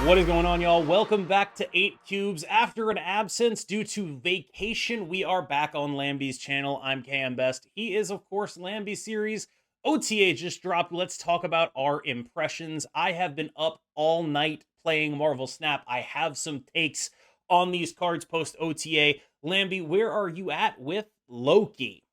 What is going on, y'all? Welcome back to 8 Cubes. After an absence due to vacation, we are back on Lambie's channel. I'm KMBest. He is, of course, Lambie series. OTA just dropped. Let's talk about our impressions. I have been up all night playing Marvel Snap. I have some takes on these cards post OTA. Lambie, where are you at with Loki?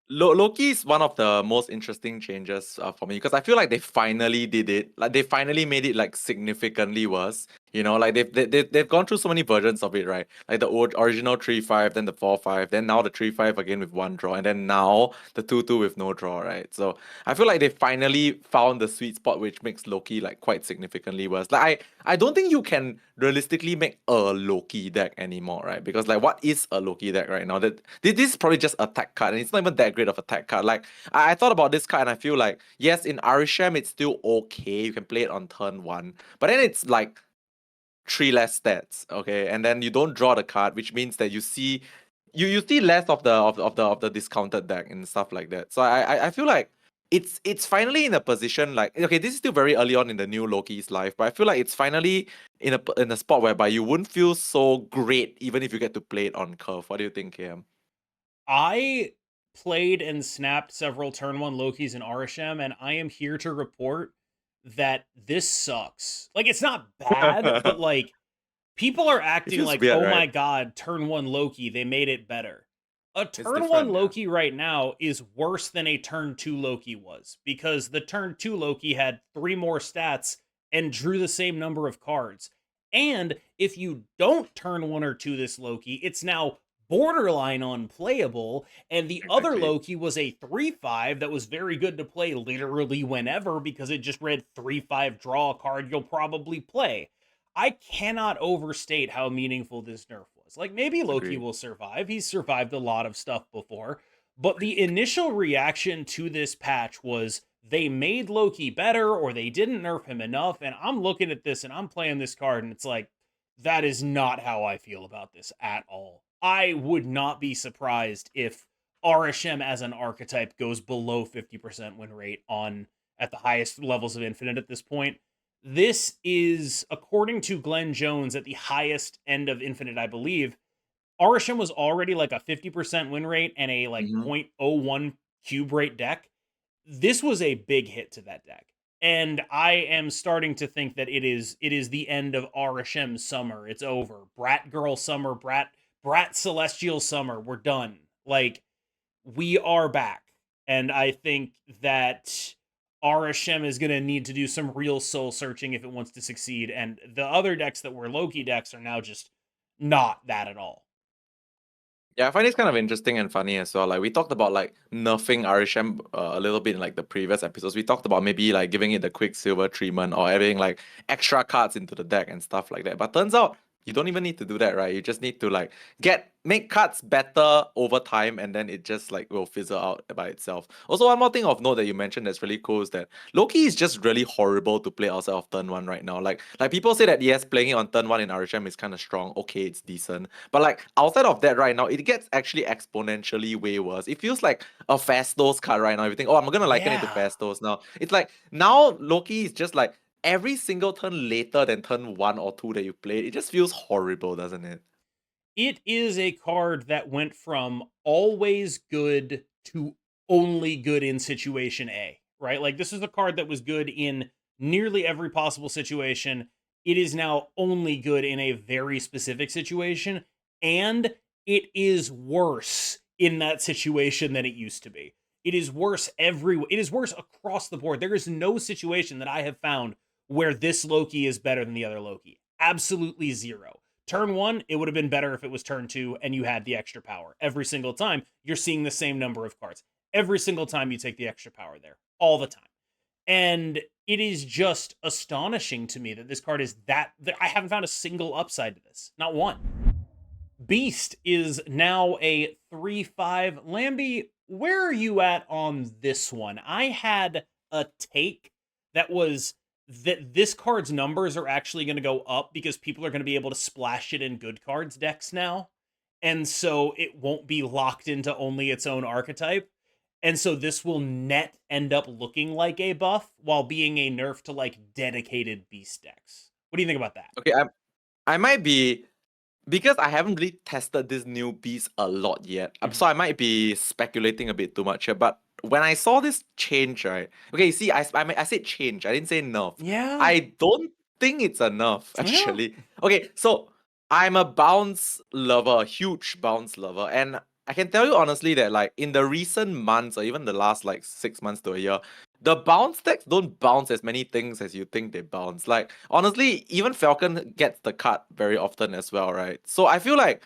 Loki is one of the most interesting changes for me because I feel like they finally did it. Like they finally made it like significantly worse. You know, like they've gone through so many versions of it, right? Like the original 3-5, then the 4-5, then now the 3-5 again with one draw, and then now the 2-2 with no draw, right? So I feel like they finally found the sweet spot, which makes Loki like quite significantly worse. Like I don't think you can realistically make a Loki deck anymore, right? Because like what is a Loki deck right now? That this is probably just a tech card, and it's not even that great of a tech card. Like I thought about this card, and I feel like yes, in Arishem it's still okay. You can play it on turn one, but then it's like three less stats, okay, and then you don't draw the card, which means that you see less of the discounted deck and stuff like that. So I feel like it's finally in a position like, okay, this is still very early on in the new Loki's life, but I feel like it's finally in a spot whereby you wouldn't feel so great even if you get to play it on curve. What do you think, KM? I played and snapped several turn 1 Lokis in Arishem, and I am here to report that this sucks. Like, it's not bad, but like, people are It acting feels like, weird, oh right? my god, turn 1 Loki, they made it better. A It's turn 1 different, yeah. Loki right now is worse than a turn 2 Loki was, because the turn 2 Loki had 3 more stats and drew the same number of cards. And if you don't turn 1 or 2 this Loki, it's now borderline unplayable, and the other Exactly. Loki was a 3-5 that was very good to play literally whenever because it just read 3-5 draw a card you'll probably play. I cannot overstate how meaningful this nerf was. Like, maybe Loki Agree. will survive. He's survived a lot of stuff before. But the initial reaction to this patch was they made Loki better or they didn't nerf him enough. And I'm looking at this and I'm playing this card and it's like, that is not how I feel about this at all. I would not be surprised if RSM as an archetype goes below 50% win rate on at the highest levels of Infinite at this point. This is, according to Glenn Jones, at the highest end of Infinite, I believe. RSM was already like a 50% win rate and a like Mm-hmm. 0.01 cube rate deck. This was a big hit to that deck. And I am starting to think that it is the end of RSM summer. It's over. Brat girl summer, brat celestial summer. We're done. Like, we are back. And I think that RSM is going to need to do some real soul searching if it wants to succeed. And the other decks that were Loki decks are now just not that at all. Yeah, I find it's kind of interesting and funny as well. Like we talked about like nerfing Arishem a little bit in like the previous episodes. We talked about maybe like giving it the Quicksilver treatment or having like extra cards into the deck and stuff like that. But turns out you don't even need to do that, right? You just need to like make cards better over time, and then it just like will fizzle out by itself. Also, one more thing of note that you mentioned that's really cool is that Loki is just really horrible to play outside of turn one right now. Like people say that yes, playing it on turn one in Arishem is kind of strong. Okay, it's decent. But like outside of that right now, it gets actually exponentially way worse. It feels like a Fastos card right now. You think, oh, I'm gonna liken it to Yeah. Fastos now. It's like now Loki is just like every single turn later than turn one or two that you played. It just feels horrible, doesn't it? It is a card that went from always good to only good in situation A, right? Like, this is a card that was good in nearly every possible situation. It is now only good in a very specific situation, and it is worse in that situation than it used to be. It is worse it is worse across the board. There is no situation that I have found where this Loki is better than the other Loki. Absolutely zero. Turn one, it would have been better if it was turn two and you had the extra power. Every single time, you're seeing the same number of cards. Every single time you take the extra power there, all the time. And it is just astonishing to me that this card is that I haven't found a single upside to this. Not one. Beast is now a 3-5. Lambie, where are you at on this one? I had a take that was that this card's numbers are actually going to go up because people are going to be able to splash it in good cards decks now. And so it won't be locked into only its own archetype. And so this will end up looking like a buff while being a nerf to like dedicated beast decks. What do you think about that? Okay, I might be because I haven't really tested this new beast a lot yet. Mhm. So I might be speculating a bit too much here. But when I saw this change, right? Okay, see, I said change. I didn't say nerf. Yeah. I don't think it's a nerf Yeah. actually. Okay, so I'm a bounce lover, a huge bounce lover, and I can tell you honestly that like in the recent months or even the last like 6 months to a year, the bounce decks don't bounce as many things as you think they bounce. Like honestly, even Falcon gets the cut very often as well, right? So I feel like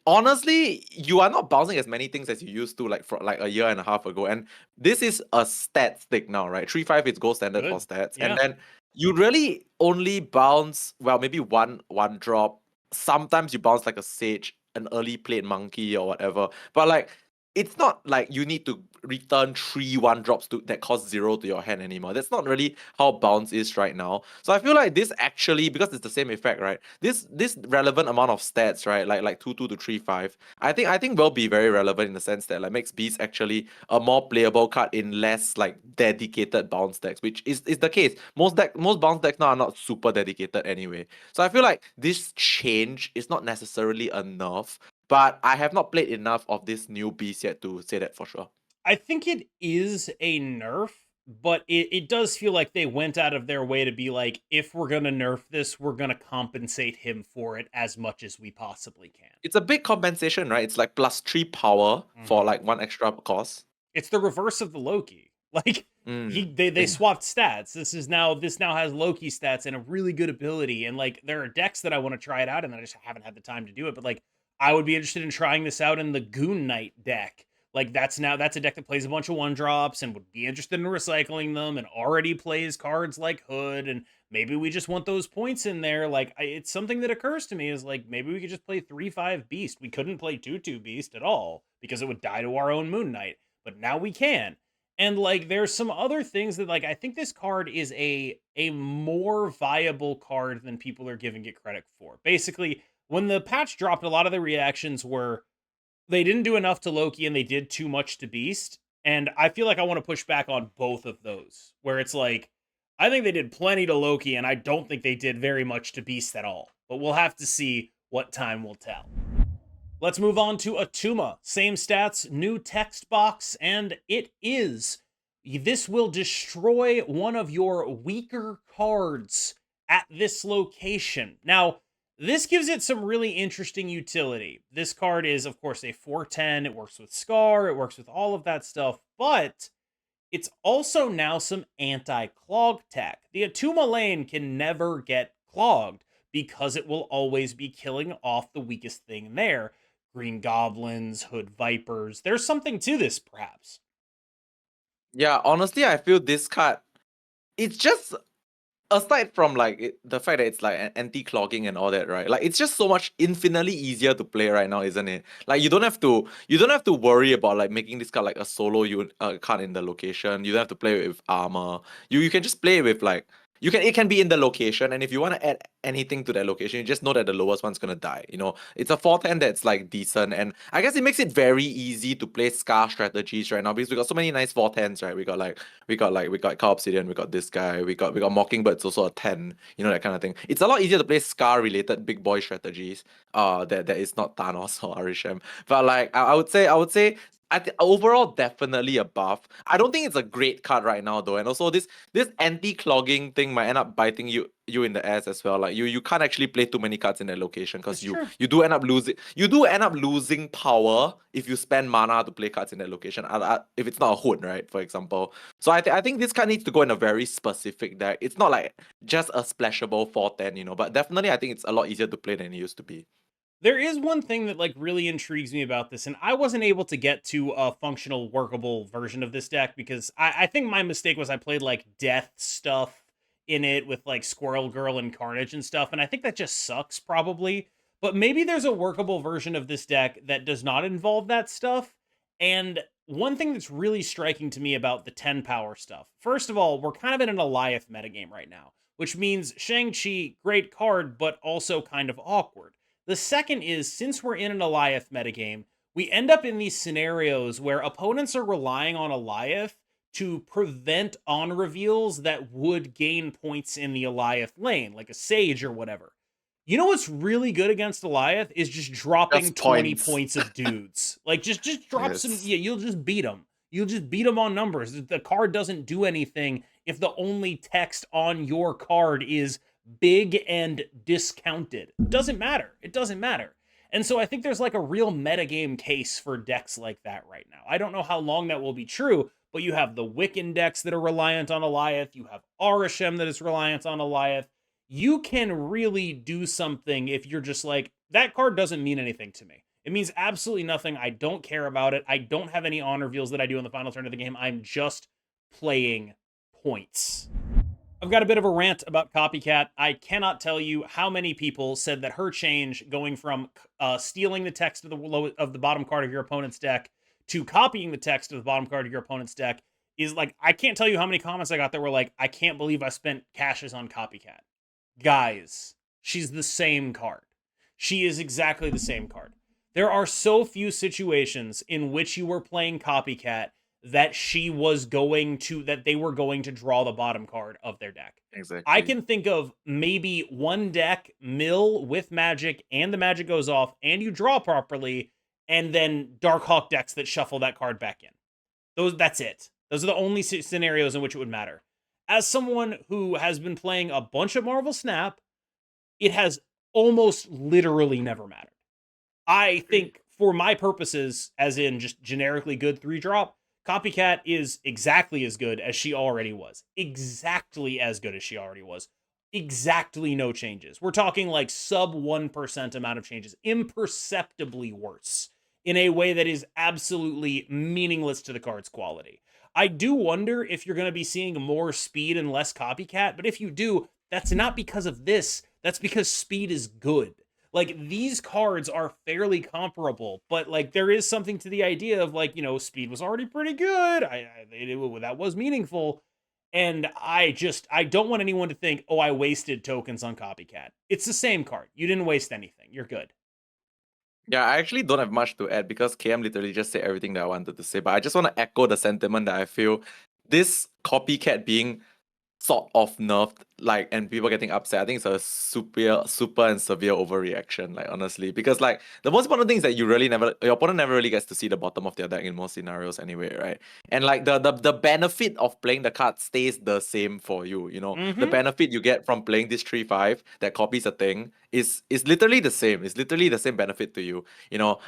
honestly, you are not bouncing as many things as you used to like for like a year and a half ago. And this is a stat stick now, right? 3.5 is gold standard for Good. stats. And Yeah. then you really only bounce, well, maybe one drop. Sometimes you bounce like a sage, an early played monkey or whatever. But like it's not like you need to return 3 1 drops to that cost 0 to your hand anymore. That's not really how bounce is right now. So I feel like this actually, because it's the same effect, right? This relevant amount of stats, right? Like 2 2 to 3 5. I think will be very relevant in the sense that like makes beast actually a more playable card in less like dedicated bounce decks, which is the case. Most bounce decks now are not super dedicated anyway. So I feel like this change is not necessarily a nerf, but I have not played enough of this new beast yet to say that for sure. I think it is a nerf, but it does feel like they went out of their way to be like, if we're gonna nerf this, we're gonna compensate him for it as much as we possibly can. It's a big compensation, right? It's like +3 power for Mhm. like 1 extra cost. It's the reverse of the Loki. Like they Yeah. swapped stats. This now has Loki stats and a really good ability. And like there are decks that I want to try it out, and I just haven't had the time to do it. But like I would be interested in trying this out in the Goon Knight deck. Like that's a deck that plays a bunch of one drops and would be interested in recycling them and already plays cards like Hood, and maybe we just want those points in there. Like it's something that occurs to me is like maybe we could just play 3/5 Beast. We couldn't play 2/2 Beast at all because it would die to our own Moon Knight, but now we can. And like there's some other things that like I think this card is a more viable card than people are giving it credit for. Basically, when the patch dropped, a lot of the reactions were they didn't do enough to Loki and they did too much to Beast. And I feel like I want to push back on both of those, where it's like I think they did plenty to Loki and I don't think they did very much to Beast at all. But we'll have to see what time will tell. Let's move on to Atuma. Same stats, new text box, and it is. This will destroy one of your weaker cards at this location. Now, this gives it some really interesting utility. This card is, of course, a 4/10. It works with Scar, it works with all of that stuff, but it's also now some anti-clog tech. The Atuma lane can never get clogged because it will always be killing off the weakest thing there. Green Goblins, Hood Vipers. There's something to this, perhaps. Yeah, honestly, I feel this card, it's just aside from like the fact that it's like anti-clogging and all that, right? Like it's just so much infinitely easier to play right now, isn't it? Like you don't have to worry about like making this card like a solo card in the location. You don't have to play with armor. You can just play with like it can be in the location, and if you want to add anything to that location, you just know that the lowest one's gonna die. It's a 410 that's like decent, and I guess it makes it very easy to play Scar strategies right now because we got so many nice 410s, right? We got Cow Obsidian, we got this guy, we got Mockingbird, it's also a 10, that kind of thing. It's a lot easier to play Scar related big boy strategies. That is not Thanos or Arishem. But like I would say overall definitely a buff. I don't think it's a great card right now though, and also this anti-clogging thing might end up biting you in the ass as well. Like you can't actually play too many cards in that location because That's you true. you do end up losing power if you spend mana to play cards in that location. If it's not a hood, right, for example. So I think this card needs to go in a very specific deck. It's not like just a splashable 410, but definitely I think it's a lot easier to play than it used to be. There is one thing that like really intrigues me about this, and I wasn't able to get to a functional, workable version of this deck because I think my mistake was I played like death stuff in it with like Squirrel Girl and Carnage and stuff, and I think that just sucks probably. But maybe there's a workable version of this deck that does not involve that stuff. And one thing that's really striking to me about the 10 power stuff, first of all, we're kind of in an Alioth metagame right now, which means Shang-Chi, great card, but also kind of awkward. The second is since we're in an Alioth metagame, we end up in these scenarios where opponents are relying on Alioth to prevent on reveals that would gain points in the Eliath lane, like a Sage or whatever. You know what's really good against Eliath is just dropping Just 20 points. points of dudes. Like just drop some. Yes. Yeah, you'll just beat them. You'll just beat them on numbers. The card doesn't do anything if the only text on your card is big and discounted. It doesn't matter. It doesn't matter. And so I think there's like a real metagame case for decks like that right now. I don't know how long that will be true, but you have the Wiccan decks that are reliant on Eliath. You have Arishem that is reliant on Eliath. You can really do something if you're just like, that card doesn't mean anything to me. It means absolutely nothing. I don't care about it. I don't have any honor reveals that I do in the final turn of the game. I'm just playing points. I've got a bit of a rant about Copycat. I cannot tell you how many people said that her change going from stealing the text of the bottom card of your opponent's deck to copying the text of the bottom card of your opponent's deck is like, I can't tell you how many comments I got that were like, I can't believe I spent cashes on Copycat. Guys, she's the same card. She is exactly the same card. There are so few situations in which you were playing Copycat that they were going to draw the bottom card of their deck. Exactly. I can think of maybe one deck, mill with magic, and the magic goes off, and you draw properly, and then Darkhawk decks that shuffle that card back in. That's it. Those are the only scenarios in which it would matter. As someone who has been playing a bunch of Marvel Snap, it has almost literally never mattered. I think for my purposes, as in just generically good 3-drop, Copycat is exactly as good as she already was. Exactly as good as she already was. Exactly no changes. We're talking like sub 1% amount of changes. Imperceptibly worse in a way that is absolutely meaningless to the card's quality. I do wonder if you're going to be seeing more speed and less Copycat, but if you do, that's not because of this. That's because speed is good. Like, these cards are fairly comparable, but like there is something to the idea of like, speed was already pretty good. That was meaningful. And I don't want anyone to think, oh, I wasted tokens on Copycat. It's the same card. You didn't waste anything. You're good. Yeah, I actually don't have much to add because KM literally just said everything that I wanted to say. But I just want to echo the sentiment that I feel this Copycat being sort of nerfed, like, and people getting upset. I think it's a super and severe overreaction, like, honestly. Because like the most important thing is that your opponent never really gets to see the bottom of their deck in most scenarios anyway, right? And like the benefit of playing the card stays the same for you, The benefit you get from playing this 3/5 that copies a thing is literally the same. It's literally the same benefit to you.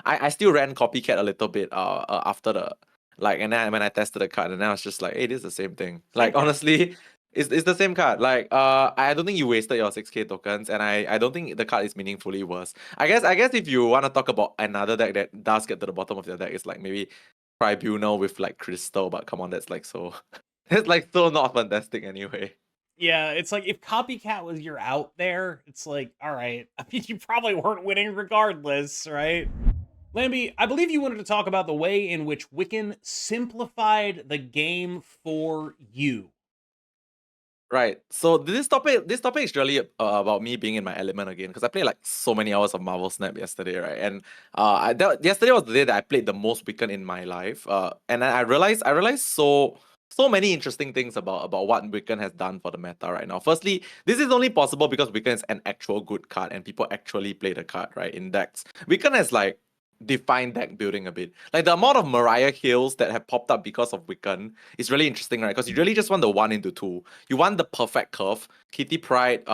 I still ran Copycat a little bit after the and then when I tested the card, and then I was just like, hey, this is the same thing. Like, honestly, it's the same card. Like, I don't think you wasted your 6k tokens, and I don't think the card is meaningfully worse. I guess if you want to talk about another deck that does get to the bottom of your deck, it's like maybe Tribunal with like Crystal, but come on, that's like so it's like so not fantastic anyway. Yeah, it's like if Copycat was your out there, it's like, all right. I mean, you probably weren't winning regardless, right? Lambie, I believe you wanted to talk about the way in which Wiccan simplified the game for you. Right. So this topic is really about me being in my element again, because I played like so many hours of Marvel Snap yesterday, right? And yesterday was the day that I played the most Wiccan in my life. And I realized so many interesting things about what Wiccan has done for the meta right now. Firstly, this is only possible because Wiccan is an actual good card and people actually play the card, right? In decks. Wiccan has like defined deck building a bit. Like the amount of Mariah Hills that have popped up because of Wiccan is really interesting, right? Because you really just want the 1 into 2. You want the perfect curve. Kitty Pryde,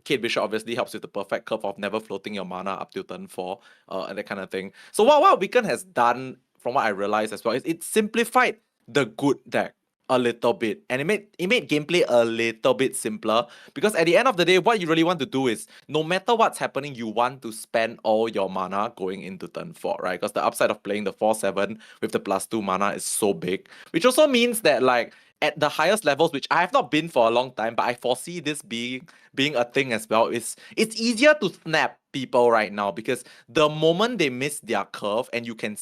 Kate Bishop obviously helps with the perfect curve of never floating your mana up till turn 4, and that kind of thing. So what Wiccan has done, from what I realized as well, is it simplified the good deck a little bit, and it made gameplay a little bit simpler, because at the end of the day, what you really want to do is, no matter what's happening, you want to spend all your mana going into turn 4, right? Because the upside of playing the 4/7 with the +2 mana is so big, which also means that like at the highest levels, which I have not been for a long time, but I foresee this being a thing as well, is it's easier to snap people right now because the moment they miss their curve and you can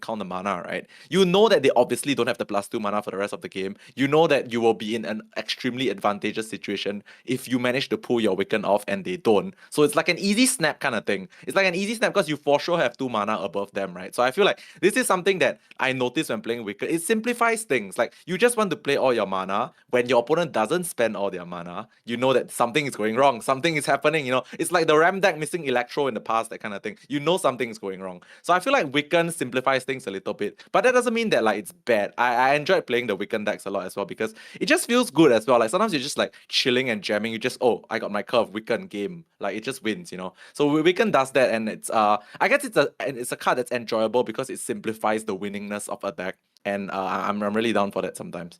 count the mana, right? You know that they obviously don't have the +2 mana for the rest of the game. You know that you will be in an extremely advantageous situation if you manage to pull your Wiccan off and they don't. So it's like an easy snap kind of thing. It's like an easy snap because you for sure have 2 mana above them, right? So I feel like this is something that I notice when playing Wiccan. It simplifies things. Like you just want to play all your mana. When your opponent doesn't spend all their mana, you know that something is going wrong. Something is happening. It's like the Ram deck missing Electro in the past, that kind of thing. You know something's going wrong. So I feel like Wiccan simplifies things a little bit. But that doesn't mean that like it's bad. I enjoyed playing the Wiccan decks a lot as well because it just feels good as well. Like sometimes you're just like chilling and jamming. You just, oh, I got my curve, Wiccan game. Like it just wins. So Wiccan does that, and it's I guess it's a card that's enjoyable because it simplifies the winningness of a deck. And I'm really down for that sometimes.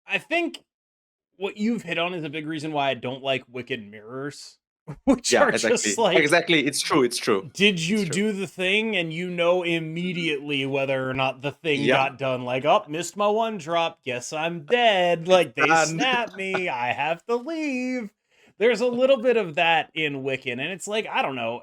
I think what you've hit on is a big reason why I don't like Wicked Mirrors, which Yeah, are just exactly. like, Exactly. It's true. It's true. did It's you true. do the thing and you know immediately whether or not the thing Yeah. got done? Like, oh, missed my one drop, guess I'm dead. Like, they And snapped me, I have to leave. There's a little bit of that in Wiccan, and it's like, I don't know,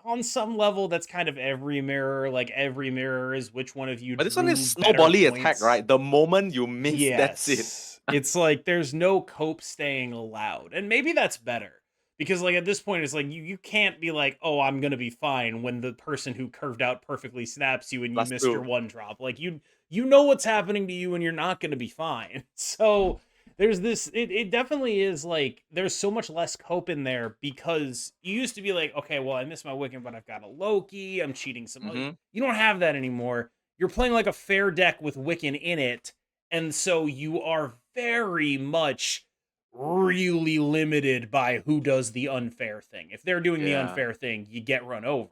on some level, that's kind of every mirror. Like, every mirror is which one of you but this one is drew better snowbally as heck, points. right? The moment you miss, that's it. Yes. It's like there's no cope staying allowed. And maybe that's better. Because like at this point it's like you can't be like, "Oh, I'm going to be fine," when the person who curved out perfectly snaps you and you Plus missed your two. one drop. Like you know what's happening to you and you're not going to be fine. So there's this it definitely is like there's so much less cope in there because you used to be like, "Okay, well, I missed my Wiccan, but I've got a Loki, I'm cheating some other." Mm-hmm. You don't have that anymore. You're playing like a fair deck with Wiccan in it, and so you are very much really limited by who does the unfair thing. If they're doing the Yeah. unfair thing, you get run over.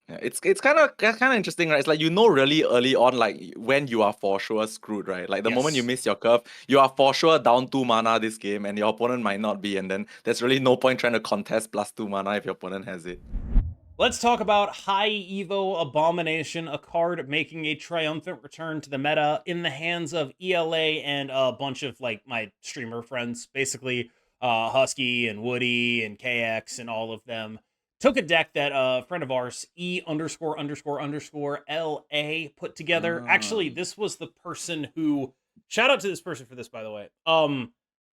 Yeah, it's kind of interesting, right? It's like really early on, like when you are for sure screwed, right? Like the moment you Yes. miss your curve, you are for sure down 2 mana this game, and your opponent might not be, and then there's really no point trying to contest +2 mana if your opponent has it. Let's talk about High Evo Abomination, a card making a triumphant return to the meta in the hands of ELA and a bunch of like my streamer friends, basically Husky and Woody and KX and all of them. Took a deck that a friend of ours, E____LA, put together. Ah. Actually, this was the person who, shout out to this person for this, by the way.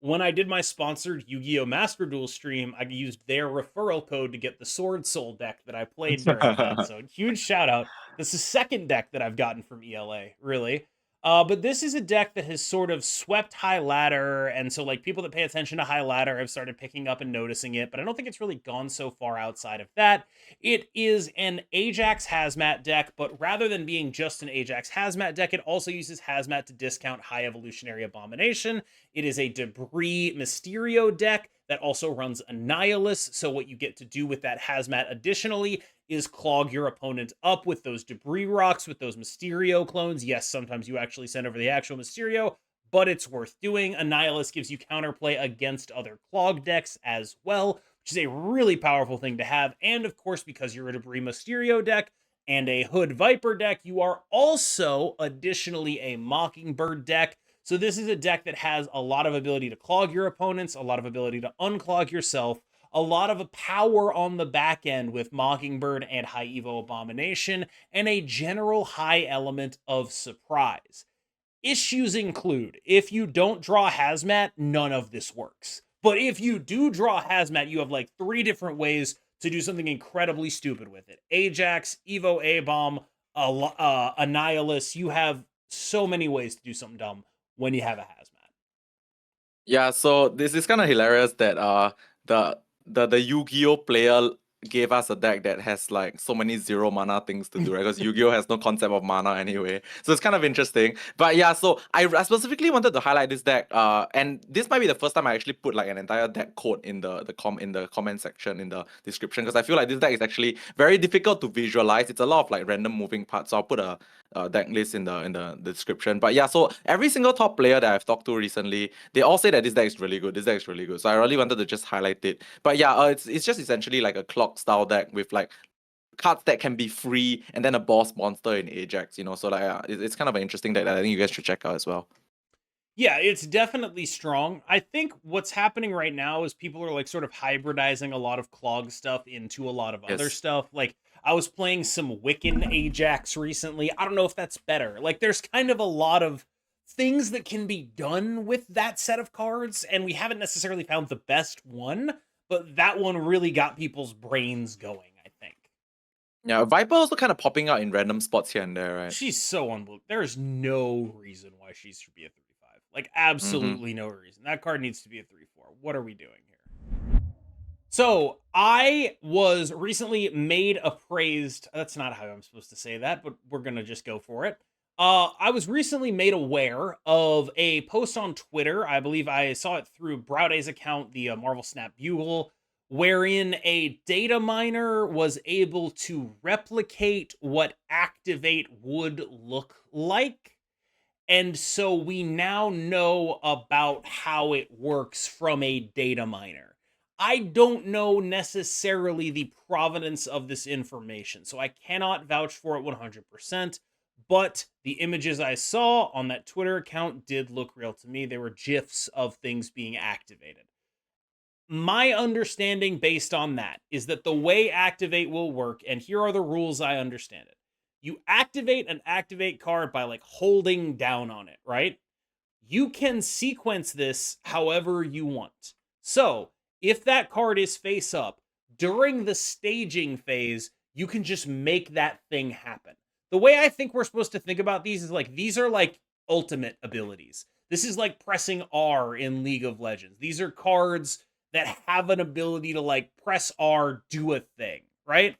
When I did my sponsored Yu-Gi-Oh! Master Duel stream, I used their referral code to get the Sword Soul deck that I played during that. So huge shout out. This is the second deck that I've gotten from ELA, really. But this is a deck that has sort of swept High Ladder, and so like people that pay attention to High Ladder have started picking up and noticing it, but I don't think it's really gone so far outside of that. It is an Ajax Hazmat deck, but rather than being just an Ajax Hazmat deck, it also uses Hazmat to discount High Evolutionary Abomination. It is a Debris Mysterio deck that also runs Annihilus. So what you get to do with that Hazmat additionally is clog your opponent up with those Debris Rocks, with those Mysterio clones. Yes, sometimes you actually send over the actual Mysterio, but it's worth doing. Annihilus gives you counterplay against other clog decks as well, which is a really powerful thing to have. And of course, because you're a Debris Mysterio deck and a Hood Viper deck, you are also additionally a Mockingbird deck. So this is a deck that has a lot of ability to clog your opponents, a lot of ability to unclog yourself, a lot of power on the back end with Mockingbird and High Evo Abomination, and a general high element of surprise. Issues include, if you don't draw Hazmat, none of this works. But if you do draw Hazmat, you have like 3 different ways to do something incredibly stupid with it. Ajax, Evo A-Bomb, Annihilus, you have so many ways to do something dumb when you have a Hazmat. Yeah, so this is kind of hilarious that the Yu-Gi-Oh player gave us a deck that has like so many 0 mana things to do, right? Because Yu-Gi-Oh has no concept of mana anyway. So it's kind of interesting. But yeah, so I specifically wanted to highlight this deck, and this might be the first time I actually put like an entire deck code in the comment section in the description, because I feel like this deck is actually very difficult to visualize. It's a lot of like random moving parts. So I'll put a deck list in the description. But yeah, so every single top player that I've talked to recently, they all say that this deck is really good. This deck is really good. So I really wanted to just highlight it. But yeah, it's just essentially like a clock style deck with like cards that can be free and then a boss monster in Ajax. So like it's kind of an interesting deck that I think you guys should check out as well. Yeah, it's definitely strong. I think what's happening right now is people are like sort of hybridizing a lot of clog stuff into a lot of other Yes. stuff. Like I was playing some Wiccan Ajax recently. I don't know if that's better. Like there's kind of a lot of things that can be done with that set of cards, and we haven't necessarily found the best one, but that one really got people's brains going, I think. Yeah, Viper also kind of popping out in random spots here and there, right? She's so unbelievable. There is no reason why she should be a 3/5. Like Mm-hmm. absolutely no reason. That card needs to be a 3/4. What are we doing here? So I was recently made appraised. That's not how I'm supposed to say that, but we're gonna just go for it. I was recently made aware of a post on Twitter. I believe I saw it through Browday's account, the Marvel Snap Bugle, wherein a data miner was able to replicate what Activate would look like. And so we now know about how it works from a data miner. I don't know necessarily the provenance of this information, so I cannot vouch for it 100%. But the images I saw on that Twitter account did look real to me. They were GIFs of things being activated. My understanding based on that is that the way Activate will work, and here are the rules I understand it. You activate an Activate card by like holding down on it, right? You can sequence this however you want. So, if that card is face up during the staging phase, you can just make that thing happen. The way I think we're supposed to think about these is like these are like ultimate abilities. This is like pressing R in League of Legends. These are cards that have an ability to like press R, do a thing, right?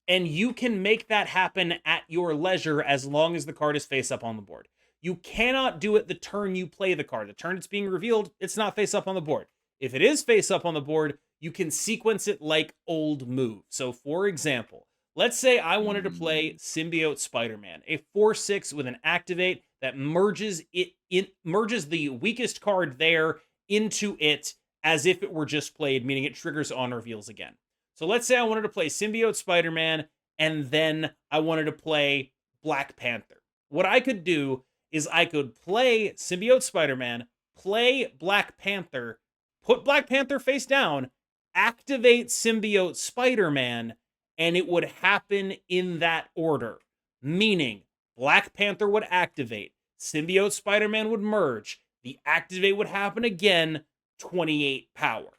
And you can make that happen at your leisure as long as the card is face up on the board. You cannot do it the turn you play the card. The turn it's being revealed, it's not face up on the board. If it is face up on the board, you can sequence it like old moves. So, for example, let's say I wanted to play Symbiote Spider-Man, a 4/6 with an activate that merges the weakest card there into it as if it were just played, meaning it triggers on reveals again. So let's say I wanted to play Symbiote Spider-Man and then I wanted to play Black Panther. What I could do is I could play Symbiote Spider-Man, play Black Panther, put Black Panther face down, activate Symbiote Spider-Man, and it would happen in that order. Meaning, Black Panther would activate, Symbiote Spider-Man would merge, the activate would happen again, 28 power.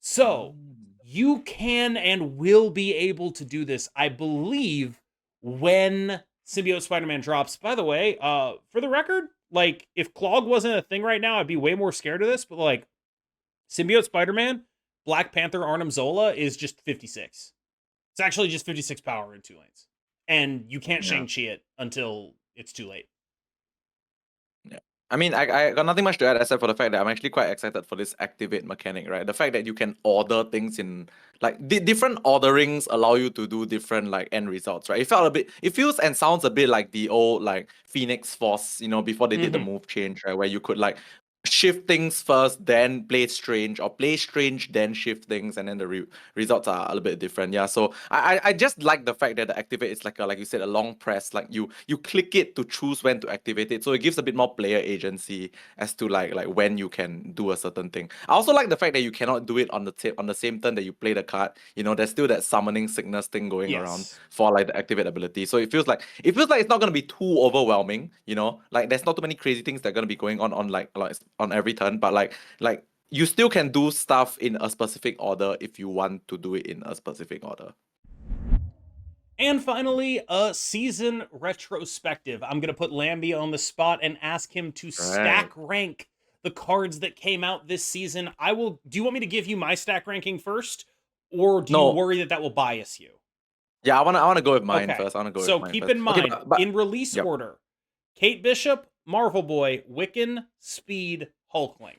So, Mm. you can and will be able to do this, I believe, when Symbiote Spider-Man drops. By the way, for the record, like if Clog wasn't a thing right now, I'd be way more scared of this. But like Symbiote Spider-Man, Black Panther Arnim Zola is just 56. It's actually just 56 power in 2 lanes, and you can't Yeah. Shang-Chi it until it's too late. Yeah. I mean, I got nothing much to add except for the fact that I'm actually quite excited for this activate mechanic, right? The fact that you can order things in like different orderings allow you to do different like end results, right? It feels and sounds a bit like the old like Phoenix Force, before they did the Mm-hmm. move change, right? Where you could like shift things first, then play strange, or play strange, then shift things, and then the results are a little bit different. Yeah, so I just like the fact that the activate is like you said, a long press. Like you click it to choose when to activate it, so it gives a bit more player agency as to like when you can do a certain thing. I also like the fact that you cannot do it on the same turn that you play the card. There's still that summoning sickness thing going around Yes. for like the activate ability. So it feels like it's not gonna be too overwhelming. Like there's not too many crazy things that are gonna be going on like on every turn, but like you still can do stuff in a specific order if you want to do it in a specific order. And finally, a season retrospective. I'm going to put Lambie on the spot and ask him to Right. stack rank the cards that came out this season. Do you want me to give you my stack ranking first? Or do you No, worry that that will bias you? yeah, I wanna go with mine Okay. first. I wanna go with So mine keep first. in Okay, mind, but in release yep. order, Kate Bishop, Marvel Boy, Wiccan, Speed, Hulkling.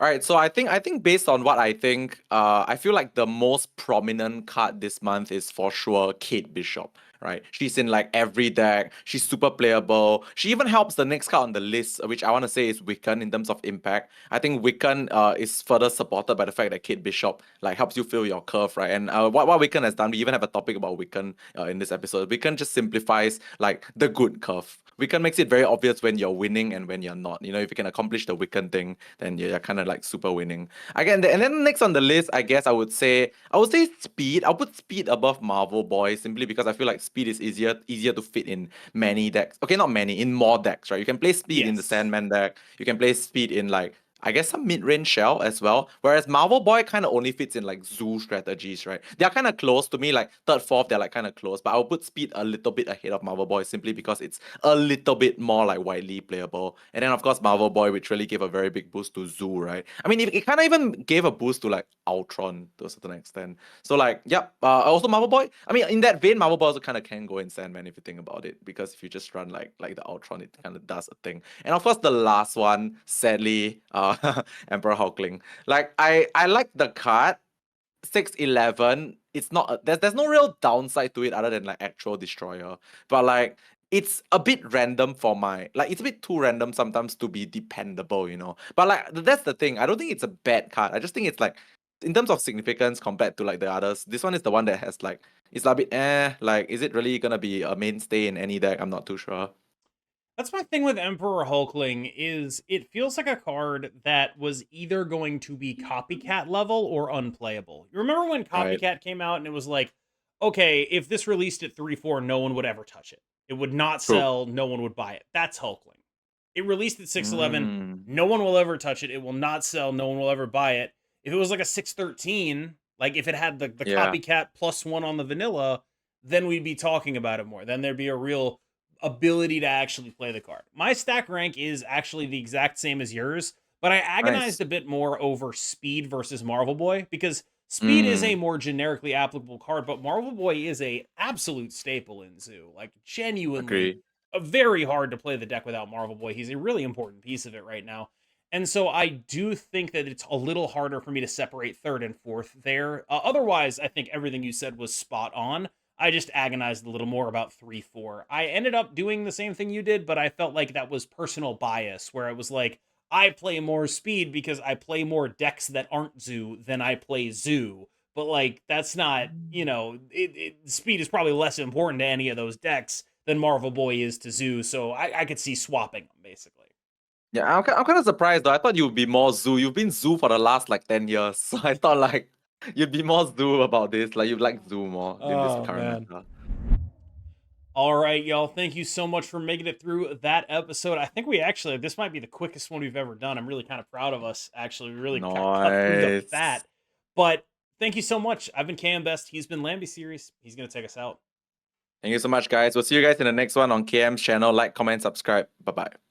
All right, so I think based on what I think, I feel like the most prominent card this month is for sure Kate Bishop, right? She's in like every deck. She's super playable. She even helps the next card on the list, which I want to say is Wiccan in terms of impact. I think Wiccan is further supported by the fact that Kate Bishop like helps you fill your curve, right? And what Wiccan has done, we even have a topic about Wiccan in this episode. Wiccan just simplifies like the good curve, Wiccan makes it very obvious when you're winning and when you're not. You know, if you can accomplish the Wiccan thing, then you're kind of like super winning. Again, and then next on the list, I guess I would say speed. I'll put speed above Marvel Boy simply because I feel like speed is easier to fit in many decks. Okay, not many, in more decks, right? You can play speed in the Yes. Sandman deck. You can play speed in like I guess some mid-range shell as well. Whereas Marvel Boy kind of only fits in like zoo strategies, right? They're kind of close to me, like third, fourth, they're like kind of close. But I'll put speed a little bit ahead of Marvel Boy simply because it's a little bit more like widely playable. And then of course Marvel Boy, which really gave a very big boost to Zoo, right? I mean, it kind of even gave a boost to like Ultron to a certain extent. So like, yep. Also Marvel Boy. I mean, in that vein, Marvel Boy also kind of can go in Sandman if you think about it, because if you just run like the Ultron, it kind of does a thing. And of course, the last one, sadly, Emperor Hulkling. Like I like the card. 611. It's not there's no real downside to it other than like actual destroyer. But like it's a bit random for my like it's a bit too random sometimes to be dependable, you know. But like that's the thing. I don't think it's a bad card. I just think it's like in terms of significance compared to like the others, this one is the one that has like it's a bit like is it really gonna be a mainstay in any deck? I'm not too sure. That's my thing with Emperor Hulkling is it feels like a card that was either going to be copycat level or unplayable. You remember when Right. copycat came out and it was like, okay, if this released at 3-4, no one would ever touch it. It would not True. sell, no one would buy it. That's Hulkling. It released at 611, Mm, no one will ever touch it. It will not sell, no one will ever buy it. If it was like a 613, like if it had the yeah. copycat +1 on the vanilla, then we'd be talking about it more. Then there'd be a real ability to actually play the card. My stack rank is actually the exact same as yours, but I agonized Nice. a bit more over speed versus Marvel Boy because speed is a Mm, more generically applicable card, but Marvel Boy is a absolute staple in Zoo. Like genuinely agree. very hard to play the deck without Marvel Boy. He's a really important piece of it right now. And so I do think that it's a little harder for me to separate third and fourth there. Otherwise, I think everything you said was spot on. I just agonized a little more about 3-4. I ended up doing the same thing you did, but I felt like that was personal bias, where it was like, I play more speed because I play more decks that aren't Zoo than I play Zoo. But like, that's not, speed is probably less important to any of those decks than Marvel Boy is to Zoo. So I could see swapping them basically. Yeah, I'm kind of surprised though. I thought you'd be more zoo. You've been zoo for the last like 10 years. So I thought like you'd be more zoo about this. Like you like zoo more in this Oh current man. meta. All right, y'all. Thank you so much for making it through that episode. I think we actually, this might be the quickest one we've ever done. I'm really kind of proud of us, actually. We really cut through the Nice. fat. But thank you so much. I've been KMBest. He's been Lambie Series. He's going to take us out. Thank you so much, guys. We'll see you guys in the next one on KM's channel. Like, comment, subscribe. Bye bye.